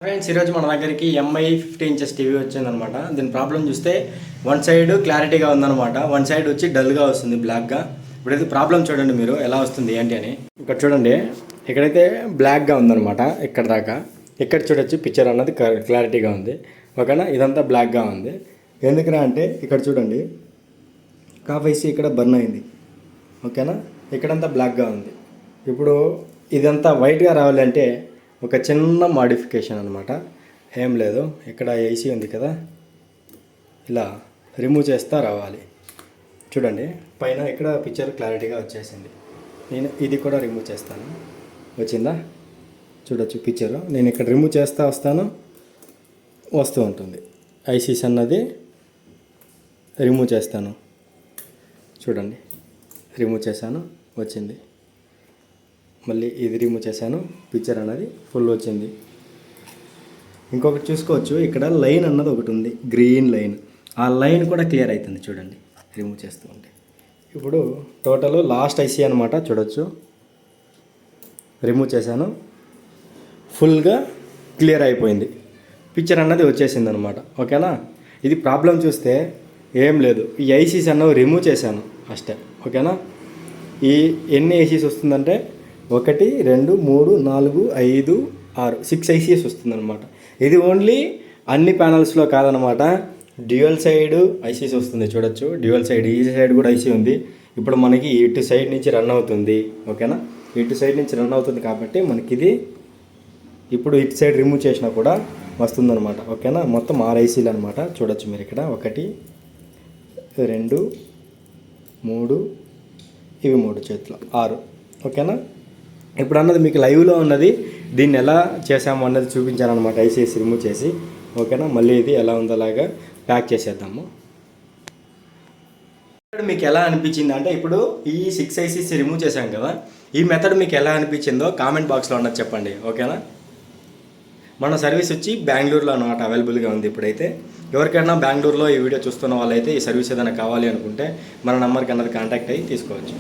Friends ఈరోజు మన దగ్గరికి ఎంఐ 50 ఇంచెస్ టీవీ వచ్చిందనమాట. దీని ప్రాబ్లం చూస్తే వన్ సైడ్ క్లారిటీగా ఉందన్నమాట, వన్ సైడ్ వచ్చి డల్గా వస్తుంది బ్లాక్గా. ఇప్పుడైతే ప్రాబ్లం చూడండి మీరు ఎలా వస్తుంది ఏంటి అని. ఇక్కడ చూడండి, ఇక్కడైతే బ్లాక్గా ఉందన్నమాట ఇక్కడ దాకా. ఇక్కడ చూడొచ్చు పిక్చర్ అన్నది క్లారిటీగా ఉంది, ఓకేనా. ఇదంతా బ్లాక్గా ఉంది. ఎందుకురా అంటే ఇక్కడ చూడండి, కాఫైసి ఇక్కడ బర్న్ అయింది, ఓకేనా. ఇక్కడంతా బ్లాక్గా ఉంది. ఇప్పుడు ఇదంతా వైట్గా రావాలంటే ఒక చిన్న మాడిఫికేషన్ అనమాట, ఏం లేదు. ఇక్కడ ఏసీ ఉంది కదా, ఇలా రిమూవ్ చేస్తా రావాలి. చూడండి పైన ఇక్కడ పిక్చర్ క్లారిటీగా వచ్చేసింది. నేను ఇది కూడా రిమూవ్ చేస్తాను, వచ్చిందా చూడొచ్చు పిక్చరు. నేను ఇక్కడ రిమూవ్ చేస్తూ వస్తూ ఉంటుంది. ఐసీస్ అన్నది రిమూవ్ చేస్తాను, చూడండి రిమూవ్ చేశాను, వచ్చింది. మళ్ళీ ఇది రిమూవ్ చేశాను, పిక్చర్ అన్నది ఫుల్ వచ్చింది. ఇంకొకటి చూసుకోవచ్చు, ఇక్కడ లైన్ అన్నది ఒకటి ఉంది, గ్రీన్ లైన్. ఆ లైన్ కూడా క్లియర్ అవుతుంది చూడండి రిమూవ్ చేస్తూ ఉంటే. ఇప్పుడు టోటల్ లాస్ట్ ఐసీ అనమాట, చూడొచ్చు రిమూవ్ చేశాను, ఫుల్గా క్లియర్ అయిపోయింది, పిక్చర్ అన్నది వచ్చేసింది అనమాట, ఓకేనా. ఇది ప్రాబ్లం చూస్తే ఏం లేదు, ఈ ఐసీస్ అన్నవి రిమూవ్ చేశాను అಷ್ಟೇ, ఓకేనా. ఈ ఎన్ని ఐసీస్ వస్తుందంటే 1 2 3 4 5 6 6 ఐసీఎస్ వస్తుందన్నమాట. ఇది ఓన్లీ అన్ని ప్యానల్స్లో కాదనమాట, డ్యూయల్ సైడ్ ఐసీఎస్ వస్తుంది చూడొచ్చు. డ్యూయల్ సైడ్, ఈ సైడ్ కూడా ఐసీ ఉంది. ఇప్పుడు మనకి ఇటు సైడ్ నుంచి రన్ అవుతుంది, ఓకేనా. ఇటు సైడ్ నుంచి రన్ అవుతుంది కాబట్టి మనకి ఇది ఇప్పుడు ఇటు సైడ్ రిమూవ్ చేసినా కూడా వస్తుందన్నమాట, ఓకేనా. మొత్తం 6 ఐసీలు అనమాట, చూడొచ్చు మీరు ఇక్కడ 1 2 3 ఇవి 3 చేతులు 6, ఓకేనా. ఇప్పుడు అన్నది మీకు లైవ్లో ఉన్నది, దీన్ని ఎలా చేసాము అన్నది చూపించాను అనమాట, ఐసీఎస్ రిమూవ్ చేసి, ఓకేనా. మళ్ళీ ఇది ఎలా ఉందో అలాగా ప్యాక్ చేసేద్దాము. మీకు ఎలా అనిపించింది అంటే, ఇప్పుడు ఈ 6 ఐసీస్ రిమూవ్ చేశాం కదా, ఈ మెథడ్ మీకు ఎలా అనిపించిందో కామెంట్ బాక్స్లో ఉన్నది చెప్పండి, ఓకేనా. మన సర్వీస్ వచ్చి బెంగళూరులో అనమాట అవైలబుల్గా ఉంది ఇప్పుడైతే. ఎవరికైనా బెంగళూరులో ఈ వీడియో చూస్తున్న వాళ్ళైతే ఈ సర్వీస్ ఏదైనా కావాలి అనుకుంటే మన నెంబర్కి అన్నది కాంటాక్ట్ అయ్యి తీసుకోవచ్చు.